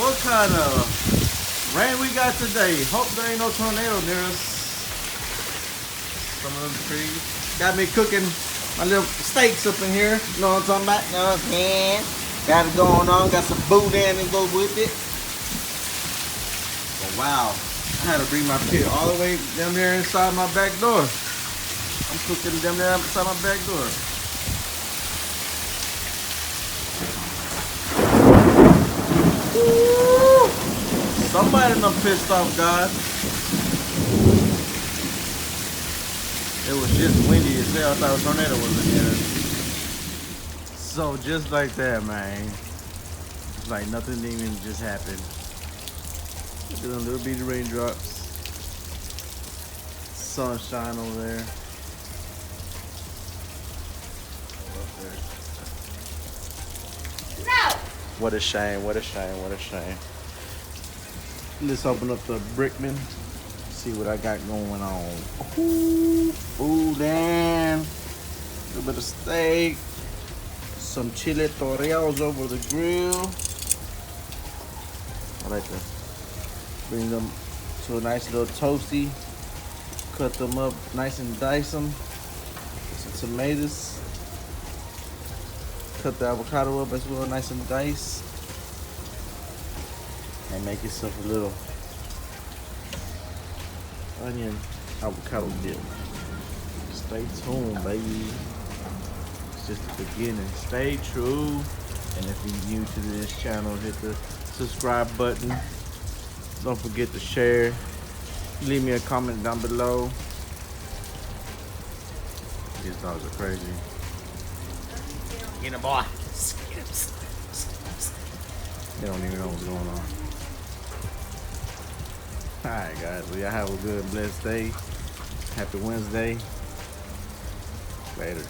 what kind of rain we got today? Hope there ain't no tornado near us. Some of them trees. Got me cooking my little steaks up in here. You know what I'm talking about? You know what I'm saying? Got it going on. Got some boudin to go with it. Oh, wow. I had to bring my pit all the way down there inside my back door. I'm cooking down there inside my back door. Ooh. Somebody done pissed off God. It was just windy as hell. I thought a tornado was in here. So just like that, man. It's like nothing even just happened. Look at them little bitty raindrops. Sunshine over there. No! What a shame, what a shame, what a shame. Let's open up the Brickman. See what I got going on. Ooh, damn. A little bit of steak. Some chili torreos over the grill. I like to bring them to a nice little toasty. Cut them up nice and dice them. Some tomatoes. Cut the avocado up as well, nice and diced. And make yourself a little onion avocado dip. Stay tuned, baby. It's just the beginning. Stay true. And if you're new to this channel, hit the subscribe button. Don't forget to share. Leave me a comment down below. These dogs are crazy. Get a boy. They don't even know what's going on. Alright guys, well y'all have a good blessed day. Happy Wednesday. Later.